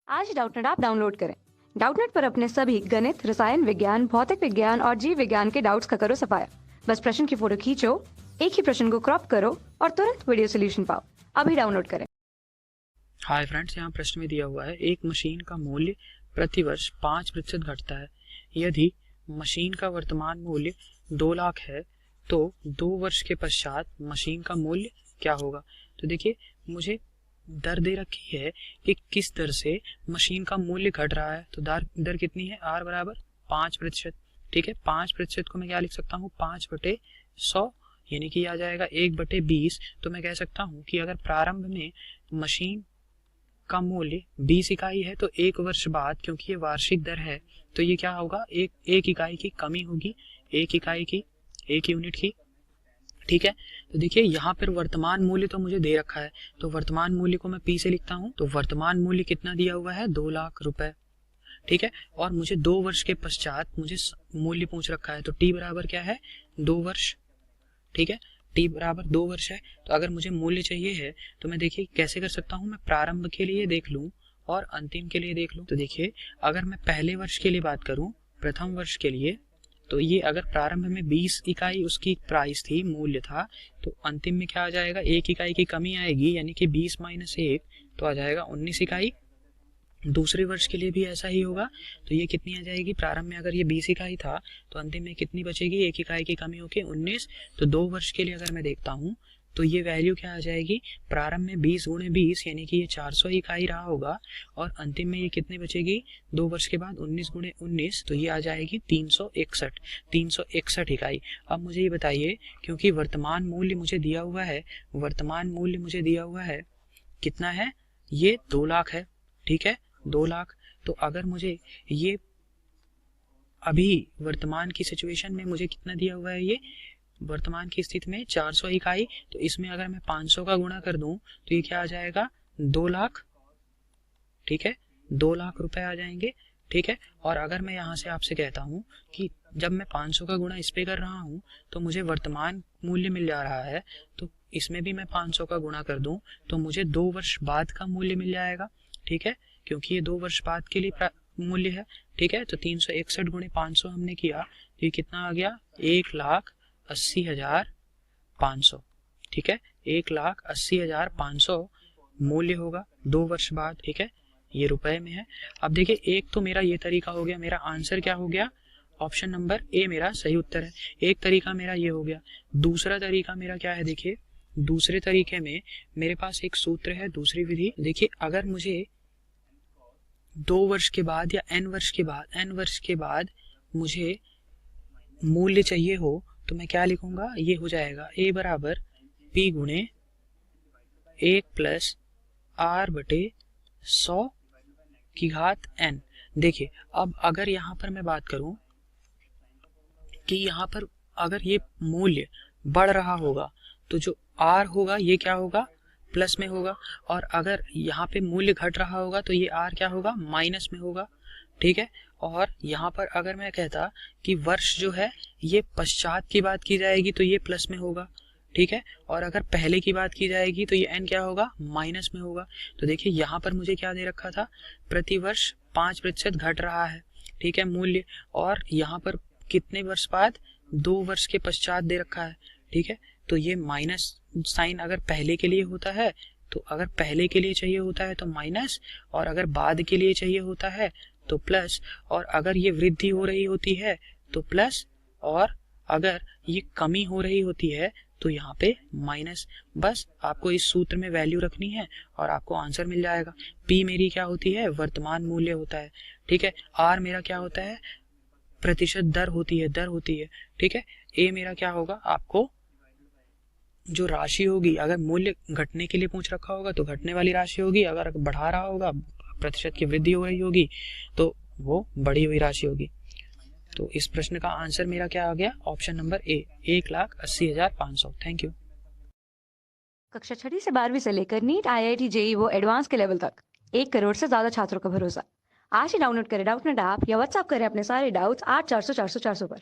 आज Doubtnut app download करें। Doubtnut पर अपने सभी गणित, रसायन विज्ञान, भौतिक विज्ञान और जीव विज्ञान के डाउट्स का करो सफाया। बस प्रश्न की फोटो खींचो, एक ही प्रश्न को क्रॉप करो और तुरंत वीडियो सोल्यूशन पाओ। अभी डाउनलोड करें। हाय फ्रेंड्स, यहाँ प्रश्न में दिया हुआ है एक मशीन का मूल्य प्रतिवर्ष 5% घटता है। यदि मशीन का वर्तमान मूल्य 2 लाख है तो 2 वर्ष के पश्चात मशीन का मूल्य क्या होगा। तो देखिए, मुझे दर दे रखी है कि किस दर से मशीन का मूल्य घट रहा है। तो दर कितनी है, आर बराबर 5%। ठीक है, 5% को मैं क्या लिख सकता हूँ, 5/100, यानी कि आ जाएगा 1/20। तो मैं कह सकता हूँ कि अगर प्रारंभ में मशीन का मूल्य 20 इकाई है तो 1 वर्ष बाद, क्योंकि ये वार्षिक दर है, तो ये क्या होगा, एक इकाई की कमी होगी, एक इकाई की, एक यूनिट की। ठीक है, तो देखिए यहाँ पर वर्तमान मूल्य तो मुझे दे रखा है, तो वर्तमान मूल्य को मैं पी से लिखता हूँ। तो वर्तमान मूल्य कितना दिया हुआ है, 2 लाख रुपए। ठीक है, और मुझे 2 वर्ष के पश्चात मुझे मूल्य पूछ रखा है, तो टी बराबर क्या है, 2 वर्ष। ठीक है, टी बराबर 2 वर्ष है। तो अगर मुझे मूल्य चाहिए है तो मैं देखिए कैसे कर सकता हूँ, मैं प्रारंभ के लिए देख लूँ और अंतिम के लिए देख लूँ। तो देखिए, अगर मैं पहले वर्ष के लिए बात करूँ, प्रथम वर्ष के लिए, तो ये अगर प्रारंभ में 20 इकाई उसकी प्राइस थी, मूल्य था, तो अंतिम में क्या आ जाएगा, 1 इकाई की कमी आएगी, यानी कि 20 - 1 तो आ जाएगा 19 इकाई। दूसरे वर्ष के लिए भी ऐसा ही होगा, तो ये कितनी आ जाएगी, प्रारंभ में अगर ये 20 इकाई था तो अंतिम में कितनी बचेगी, 1 इकाई की कमी होके 19। तो 2 वर्ष के लिए अगर मैं देखता हूँ तो ये वैल्यू क्या आ जाएगी, प्रारंभ में 20 × 20 यानी कि ये 400 इकाई रहा होगा, और अंतिम में ये कितनी बचेगी 2 वर्ष के बाद, 19 × 19, तो ये आ जाएगी 361 इकाई। अब मुझे ये बताइए, क्योंकि वर्तमान मूल्य मुझे दिया हुआ है, वर्तमान मूल्य मुझे दिया हुआ है कितना है, ये 2 लाख है। ठीक है, 2 लाख। तो अगर मुझे ये अभी वर्तमान की सिचुएशन में मुझे कितना दिया हुआ है, ये वर्तमान की स्थिति में 400 इकाई, तो इसमें अगर मैं 500 का गुणा कर दूं तो ये क्या आ जाएगा, 2 लाख। ठीक है, 2 लाख रुपए आ जाएंगे। ठीक है, और अगर मैं यहाँ से आपसे कहता हूँ कि जब मैं 500 का गुणा इस पे कर रहा हूँ तो मुझे वर्तमान मूल्य मिल जा रहा है, तो इसमें भी मैं 500 का गुणा कर दूं तो मुझे 2 वर्ष बाद का मूल्य मिल जाएगा। ठीक है, क्योंकि ये 2 वर्ष बाद के लिए मूल्य है। ठीक है, तो 361 × 500 हमने किया तो ये कितना आ गया, 1,80,500। ठीक है, 1,80,500 मूल्य होगा 2 वर्ष बाद। ठीक है, ये रुपए में है। अब देखिए, एक तो मेरा ये तरीका हो गया, मेरा आंसर क्या हो गया, ऑप्शन नंबर ए मेरा सही उत्तर है। एक तरीका मेरा ये हो गया। दूसरा तरीका मेरा क्या है, देखिए, दूसरे तरीके में मेरे पास एक सूत्र है, दूसरी विधि। देखिए, अगर मुझे 2 वर्ष के बाद या n वर्ष के बाद मुझे मूल्य चाहिए हो तो मैं क्या लिखूंगा, ये हो जाएगा a बराबर p × 1 + r/100⁴n। देखिए, अब अगर यहाँ पर मैं बात करूं कि यहाँ पर अगर ये मूल्य बढ़ रहा होगा तो जो r होगा ये क्या होगा, प्लस में होगा, और अगर यहाँ पे मूल्य घट रहा होगा तो ये r क्या होगा, माइनस में होगा। ठीक है, और यहाँ पर अगर मैं कहता कि वर्ष जो है ये पश्चात की बात की जाएगी तो ये प्लस में होगा। ठीक है, और अगर पहले की बात की जाएगी तो ये n क्या होगा, माइनस में होगा। तो देखिए, यहाँ पर मुझे क्या दे रखा था, प्रतिवर्ष 5% घट रहा है। ठीक है, मूल्य, और यहाँ पर कितने वर्ष बाद, 2 वर्ष के पश्चात दे रखा है। ठीक है, तो ये माइनस साइन अगर पहले के लिए होता है, तो अगर पहले के लिए चाहिए होता है तो माइनस, और अगर बाद के लिए चाहिए होता है तो प्लस, और अगर ये वृद्धि हो रही होती है तो प्लस, और अगर ये कमी हो रही होती है तो यहाँ पे माइनस। बस आपको इस सूत्र में वैल्यू रखनी है और आपको आंसर मिल जाएगा। पी मेरी क्या होती है, वर्तमान मूल्य होता है। ठीक है, आर मेरा क्या होता है, प्रतिशत दर होती है। ठीक है, ए मेरा क्या होगा, आपको जो राशि होगी, अगर मूल्य घटने के लिए पूछ रखा होगा तो घटने वाली राशि होगी, अगर बढ़ा रहा होगा, प्रतिशत की वृद्धि हो रही होगी, तो वो बढ़ी हुई राशि होगी। तो इस प्रश्न का आंसर मेरा क्या आ गया, option number A, 1,80,500। Thank you. कक्षा 6 से 12वीं से लेकर नीट, IIT, JEE वो एडवांस के लेवल तक 1 करोड़ से ज्यादा छात्रों का भरोसा। आज ही डाउनलोड करें डाउटनेट ऐप या व्हाट्सएप करें अपने सारे डाउट्स 8400 400 400 पर।